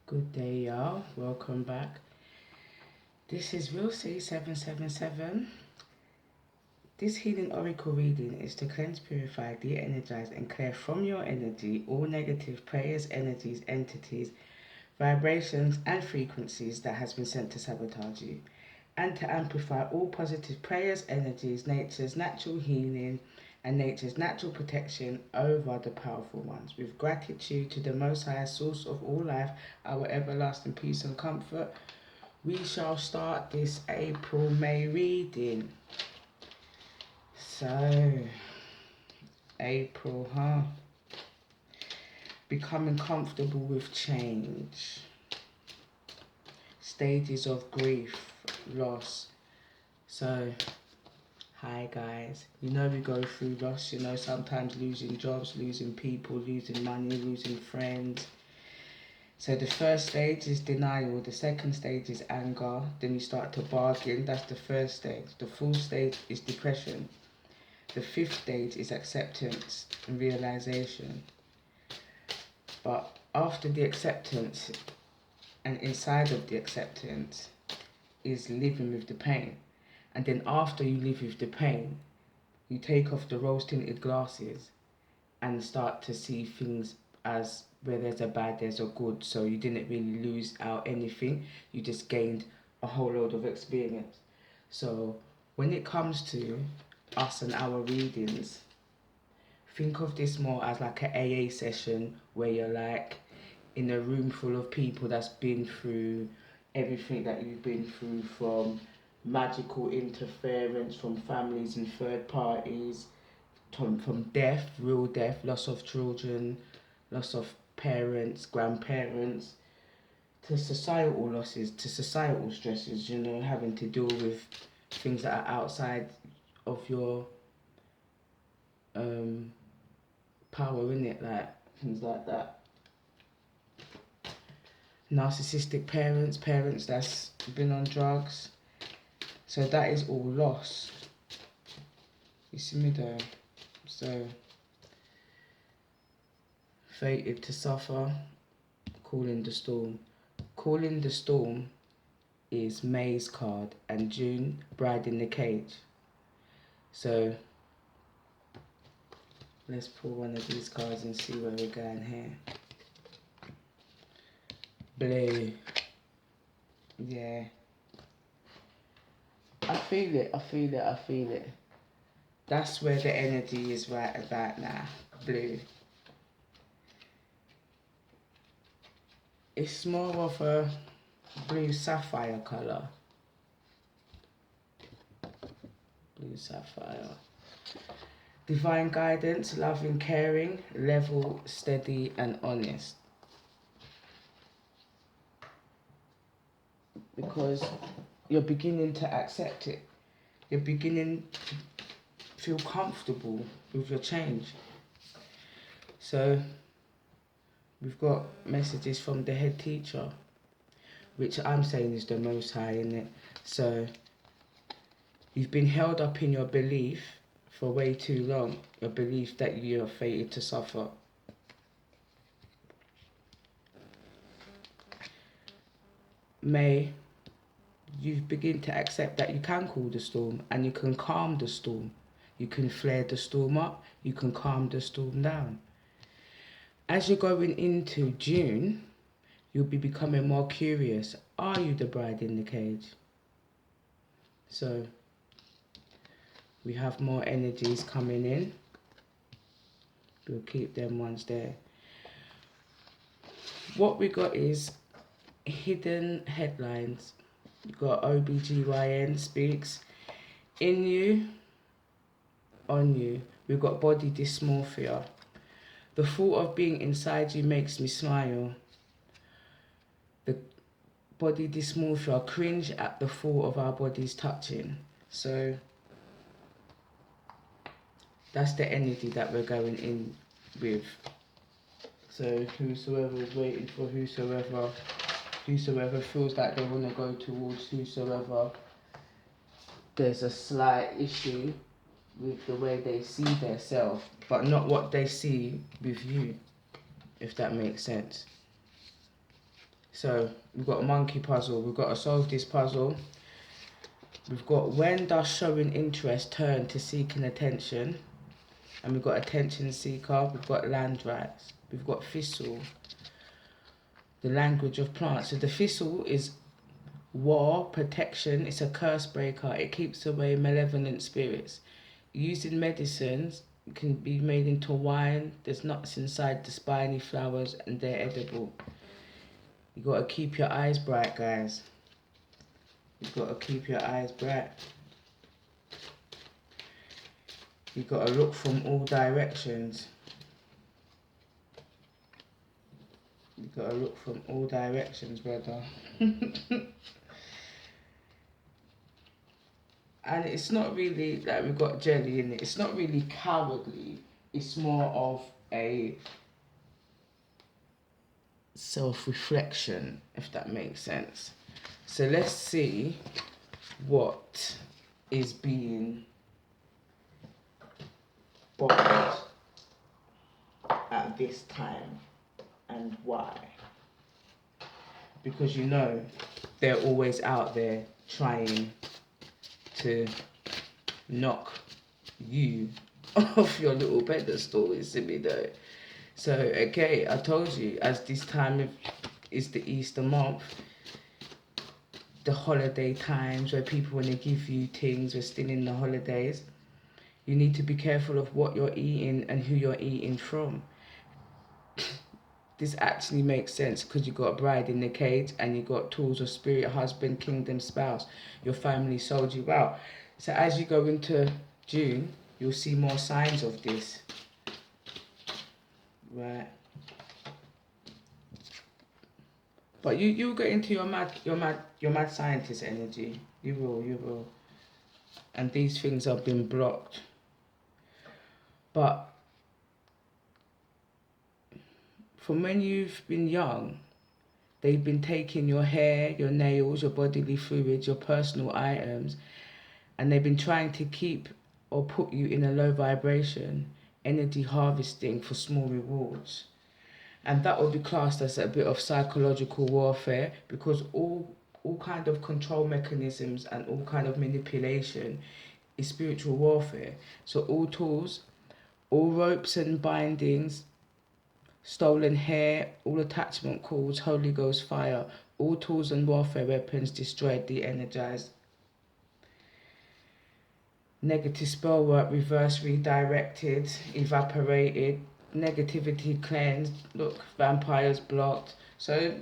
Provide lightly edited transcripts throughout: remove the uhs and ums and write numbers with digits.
Good day, y'all. Welcome back. This is Real C 777. This healing oracle reading is to cleanse, purify, de-energize, and clear from your energy all negative prayers, energies, entities, vibrations, and frequencies that has been sent to sabotage you, and to amplify all positive prayers, energies, nature's natural healing, and nature's natural protection over the powerful ones. With gratitude to the Most High, source of all life, our everlasting peace and comfort, we shall start this April-May reading. So, April, huh? Becoming comfortable with change. Stages of grief, loss. So, hi guys. You know we go through loss, you know, sometimes losing jobs, losing people, losing money, losing friends. So the first stage is denial, the second stage is anger, then you start to bargain, that's the first stage. The fourth stage is depression. The fifth stage is acceptance and realization. But after the acceptance and inside of the acceptance is living with the pain. And then after you live with the pain, you take off the rose-tinted glasses and start to see things as where there's a bad, there's a good. So you didn't really lose out anything. You just gained a whole load of experience. So when it comes to us and our readings, think of this more as like an AA session where you're like in a room full of people that's been through everything that you've been through, from magical interference from families and third parties, from death, real death, loss of children, loss of parents, grandparents, to societal losses, to societal stresses, you know, having to deal with things that are outside of your power, innit, like things like that. Narcissistic parents, parents that's been on drugs. So that is all loss. You see me there? So, fated to suffer, calling the storm. Calling the storm is May's card, and June, bride in the cage. So, let's pull one of these cards and see where we're going here. Blue. Yeah. I feel it, I feel it, I feel it. That's where the energy is right about now. Blue. It's more of a blue sapphire colour. Blue sapphire. Divine guidance, loving, caring, level, steady and honest. Because you're beginning to accept it. You're beginning to feel comfortable with your change. So we've got messages from the head teacher, which I'm saying is the Most High, innit? So you've been held up in your belief for way too long, your belief that you're fated to suffer. May, you begin to accept that you can cool the storm and you can calm the storm. You can flare the storm up, you can calm the storm down. As you're going into June, you'll be becoming more curious. Are you the bride in the cage? So, we have more energies coming in. We'll keep them ones there. What we got is hidden headlines. You got OBGYN speaks. In you, on you. We've got body dysmorphia. The thought of being inside you makes me smile. The body dysmorphia, cringe at the thought of our bodies touching. So that's the energy that we're going in with. So whosoever is waiting for whosoever feels like they want to go towards whosoever, there's a slight issue with the way they see their self, but not what they see with you, if that makes sense. So we've got a monkey puzzle. We've got to solve this puzzle. We've got when does showing interest turn to seeking attention? And we've got attention seeker. We've got land rights. We've got thistle. The language of plants. So the thistle is war, protection. It's a curse breaker. It keeps away malevolent spirits. Used in medicines, it can be made into wine. There's nuts inside the spiny flowers and they're edible. You got to keep your eyes bright, guys. You've got to keep your eyes bright. You've got to look from all directions. You've got to look from all directions, brother. And it's not really like we've got jelly in it. It's not really cowardly. It's more of a self-reflection, if that makes sense. So let's see what is being borrowed at this time and why. Because you know they're always out there trying to knock you off your little pedestal, isn't it though? So okay, I told you, as this time is the Easter month, the holiday times where people want to give you things, we're still in the holidays. You need to be careful of what you're eating and who you're eating from. This actually makes sense because you got a bride in the cage and you got tools of spirit, husband, kingdom, spouse. Your family sold you out. So as you go into June, you'll see more signs of this. Right. But you'll get into your mad scientist energy. You will. And these things have been blocked. But from when you've been young, they've been taking your hair, your nails, your bodily fluids, your personal items, and they've been trying to keep or put you in a low vibration, energy harvesting for small rewards. And that will be classed as a bit of psychological warfare, because all kind of control mechanisms and all kind of manipulation is spiritual warfare. So all tools, all ropes and bindings, stolen hair, all attachment cords, Holy Ghost fire, all tools and warfare weapons destroyed, de-energized. Negative spell work, reverse, redirected, evaporated, negativity cleansed. Look, vampires blocked. So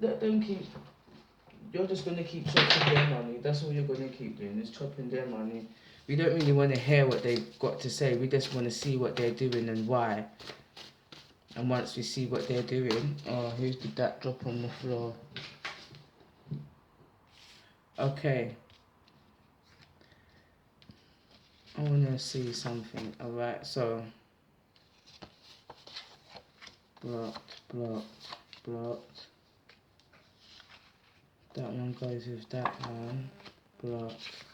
don't keep. You're just gonna keep chopping their money. That's all you're gonna keep doing, is chopping their money. We don't really want to hear what they've got to say. We just want to see what they're doing and why. And once we see what they're doing, oh, who did that drop on the floor? Okay. I want to see something. Alright, so blocked. That one goes with that one. Blocked.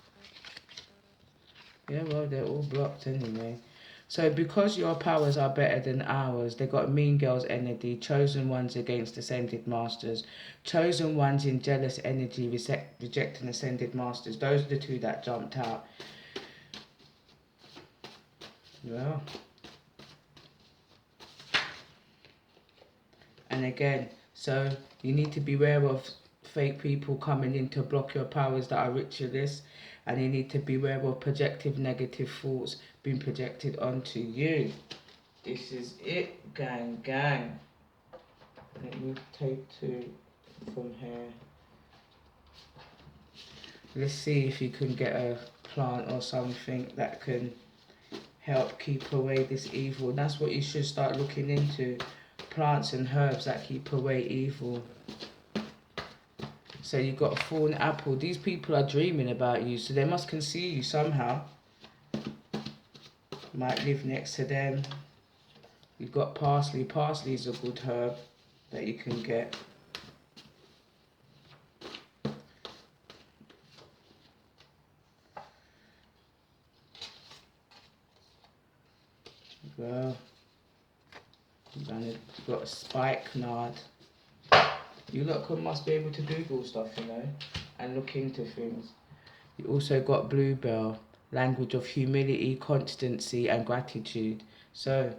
Yeah, well, they're all blocked anyway. So because your powers are better than ours, they got mean girls energy, chosen ones against ascended masters, chosen ones in jealous energy, rejecting ascended masters. Those are the two that jumped out. Well. And again, so you need to be aware of fake people coming in to block your powers that are ritualists, and you need to be aware of projective negative thoughts being projected onto you. This is it, gang. Let me take 2 from here. Let's see if you can get a plant or something that can help keep away this evil. That's what you should start looking into. Plants and herbs that keep away evil. So you've got a fallen apple. These people are dreaming about you, so they must can see you somehow. Might live next to them. You've got parsley. Parsley is a good herb that you can get. Well, you've got a spikenard. You lot must be able to Google stuff, you know, and look into things. You also got Bluebell, language of humility, constancy and gratitude. So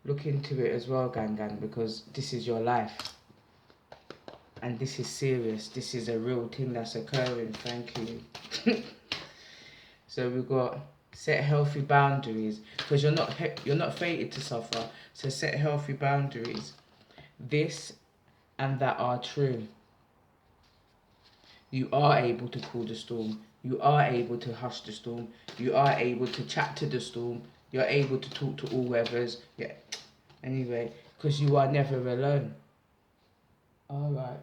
look into it as well, gang, because this is your life. And this is serious. This is a real thing that's occurring. Thank you. So we've got set healthy boundaries, because you're not fated to suffer. So set healthy boundaries. This and that are true. You are able to cool the storm. You are able to hush the storm. You are able to chat to the storm. You're able to talk to all weathers. Yeah. Anyway, because you are never alone. Alright.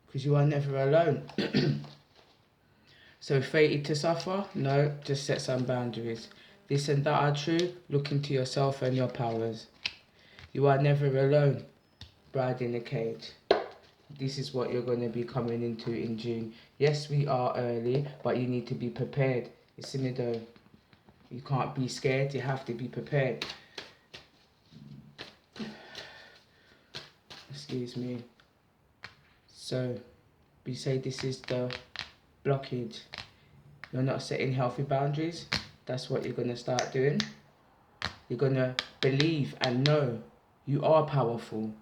Because you are never alone. So fated to suffer? No, just set some boundaries. This and that are true. Look into yourself and your powers. You are never alone. Bride in a cage. This is what you're going to be coming into in June. Yes, we are early, but you need to be prepared. It's in the dough. You can't be scared, you have to be prepared. Excuse me. So, we say this is the blockage. You're not setting healthy boundaries. That's what you're going to start doing. You're going to believe and know you are powerful.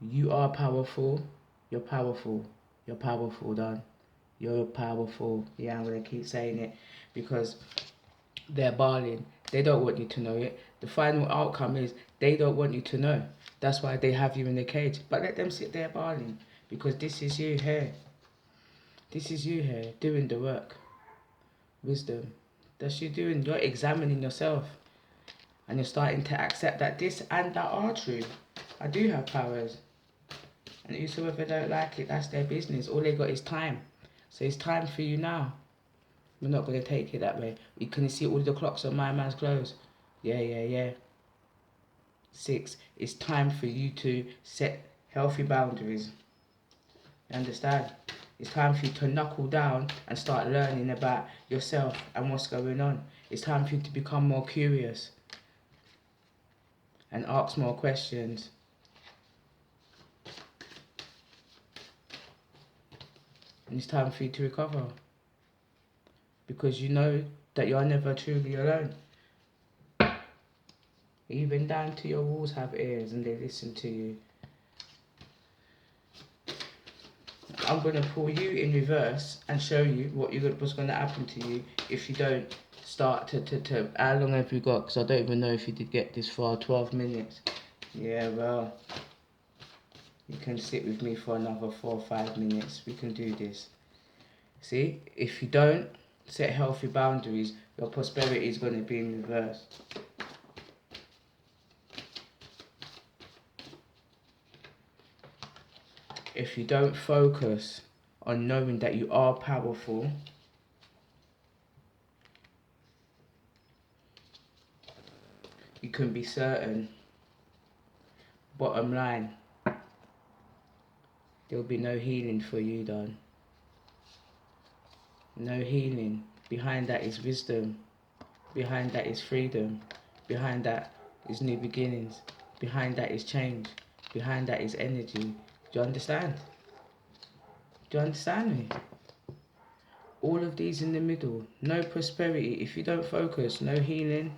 You are powerful. You're powerful. You're powerful, Dan. You're powerful. Yeah, I'm going to keep saying it because they're barling. They don't want you to know it. The final outcome is they don't want you to know. That's why they have you in the cage. But let them sit there barling, because this is you here. This is you here doing the work. Wisdom. That's you doing. You're examining yourself. And you're starting to accept that this and that are true. I do have powers. And whosoever don't like it, that's their business. All they got is time. So it's time for you now. We're not going to take it that way. Can you see all the clocks on my man's clothes? Yeah. 6. It's time for you to set healthy boundaries. You understand? It's time for you to knuckle down and start learning about yourself and what's going on. It's time for you to become more curious and ask more questions. And it's time for you to recover. Because you know that you're never truly alone. Even down to your walls have ears and they listen to you. I'm going to pull you in reverse and show you what's going to happen to you if you don't start to how long have you got? Because I don't even know if you did get this far. 12 minutes. Yeah, well, you can sit with me for another 4 or 5 minutes. We can do this. See, if you don't set healthy boundaries, your prosperity is going to be in reverse. If you don't focus on knowing that you are powerful, you can be certain, bottom line, there'll be no healing for you, Don. No healing. Behind that is wisdom. Behind that is freedom. Behind that is new beginnings. Behind that is change. Behind that is energy. Do you understand? Do you understand me? All of these in the middle. No prosperity. If you don't focus, no healing,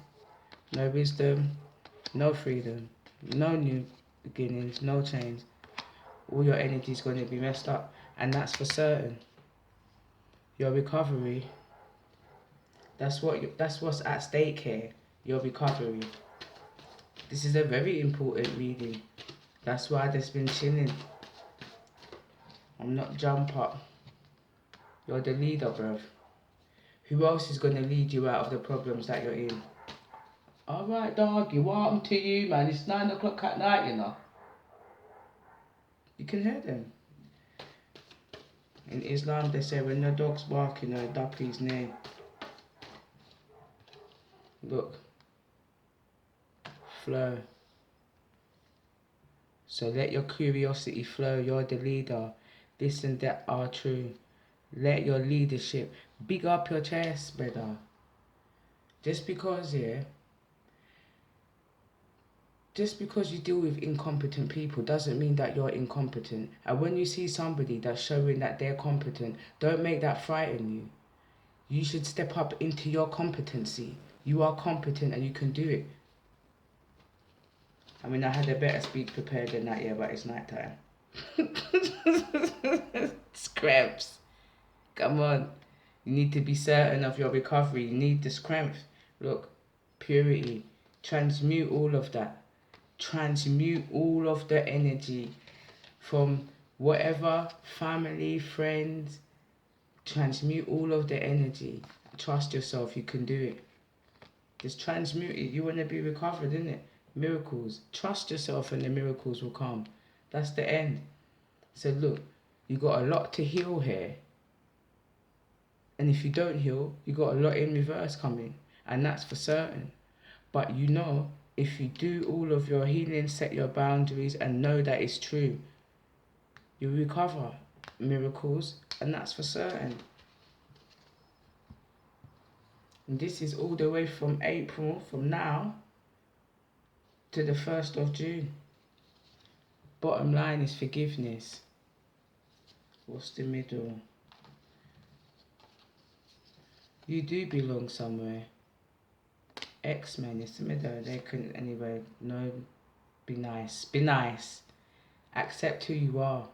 no wisdom, no freedom, no new beginnings, no change. All your energy is going to be messed up. And that's for certain. Your recovery, that's what's at stake here. Your recovery. This is a very important reading. That's why I've been chilling. I'm not jump up. You're the leader, bruv. Who else is going to lead you out of the problems that you're in? Alright, doggy, what happened to you, man? It's 9 o'clock at night, you know. You can hear them. In Islam, they say when the dog's barking, a duppy's near. Look. Flow. So let your curiosity flow. You're the leader. This and that are true. Let your leadership big up your chest, brother. Just because, yeah, just because you deal with incompetent people doesn't mean that you're incompetent. And when you see somebody that's showing that they're competent, don't make that frighten you. You should step up into your competency. You are competent and you can do it. I mean, I had a better speech prepared than that, yeah, but it's night time. Scraps. Come on. You need to be certain of your recovery. You need the strength. Look, purity. Transmute all of that. Transmute all of the energy from whatever, family, friends. Transmute all of the energy. Trust yourself, you can do it. Just transmute it. You want to be recovered, isn't it? Miracles. Trust yourself and the miracles will come. That's the end. So look, you got a lot to heal here. And if you don't heal, you got a lot in reverse coming. And that's for certain. But you know, if you do all of your healing, set your boundaries and know that it's true, you recover miracles, and that's for certain. And this is all the way from April, from now, to the 1st of June. Bottom line is forgiveness. What's the middle? You do belong somewhere. X-Men is the middle. They couldn't anyway. No, be nice. Be nice. Accept who you are.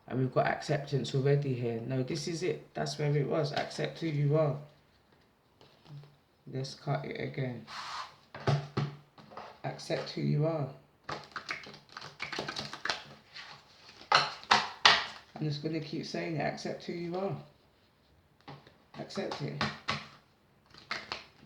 And we've got acceptance already here. No, this is it. That's where it was. Accept who you are. Let's cut it again. Accept who you are. I'm just going to keep saying it. Accept who you are. Accept it.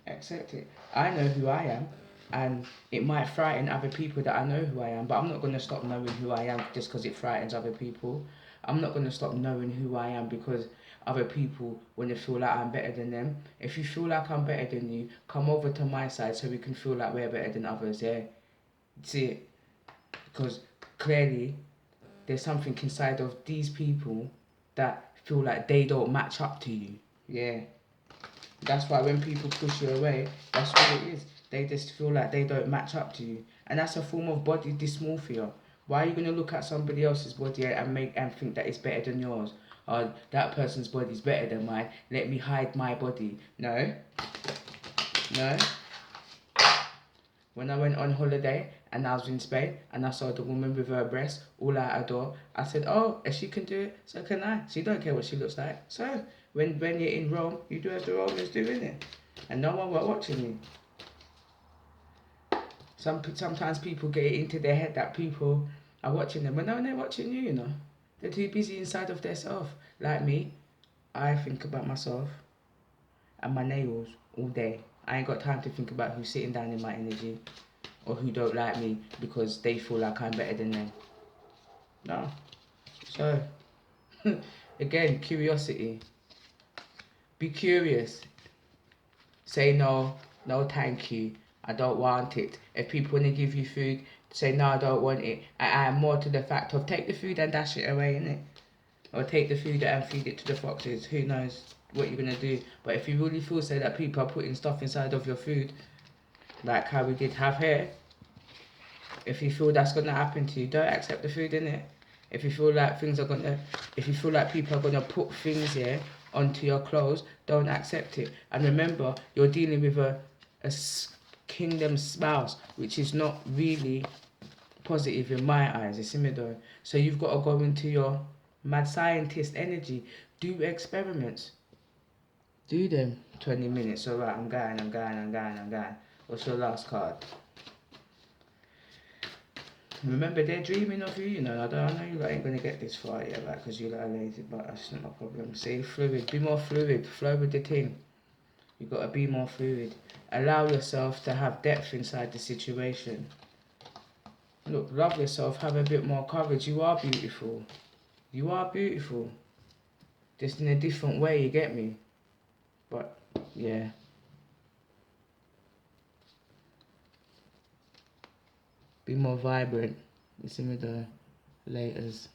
Accept it. I know who I am, and it might frighten other people that I know who I am, but I'm not going to stop knowing who I am just because it frightens other people. I'm not going to stop knowing who I am because other people want to feel like I'm better than them. If you feel like I'm better than you, come over to my side so we can feel like we're better than others, yeah? See it? Because clearly there's something inside of these people that feel like they don't match up to you, yeah? That's why when people push you away, that's what it is. They just feel like they don't match up to you. And that's a form of body dysmorphia. Why are you going to look at somebody else's body and think that it's better than yours? Or that person's body is better than mine. Let me hide my body. No. No. When I went on holiday and I was in Spain and I saw the woman with her breasts all out her door, I said, oh, if she can do it, so can I. She don't care what she looks like. So when you're in Rome, you do as the Romans do, innit? And no one was watching you. Sometimes people get it into their head that people are watching them, but no, they're watching you, you know. They're too busy inside of themselves. Like me, I think about myself and my nails all day. I ain't got time to think about who's sitting down in my energy or who don't like me because they feel like I'm better than them. No. So, again, curiosity. Be curious. Say no, no thank you. I don't want it. If people want to give you food, say no, I don't want it. I am more to the fact of take the food and dash it away, innit? Or take the food and feed it to the foxes. Who knows what you're going to do. But if you really feel so that people are putting stuff inside of your food, like how we did have here, if you feel that's going to happen to you, don't accept the food, innit? If you feel like if you feel like people are going to put things here onto your clothes, don't accept it. And remember, you're dealing with a kingdom spouse, which is not really positive in my eyes. It's similar. So you've got to go into your mad scientist energy. Do experiments. Do them. 20 minutes. All right, I'm going. What's your last card? Remember, they're dreaming of you, you know. I know you ain't going to get this far yet, right, because you're lazy, but that's not my problem. See, fluid. Be more fluid. Flow with the thing. You've got to be more fluid. Allow yourself to have depth inside the situation. Look, love yourself. Have a bit more courage. You are beautiful. You are beautiful. Just in a different way, you get me? But, yeah. Be more vibrant. You see me the laters.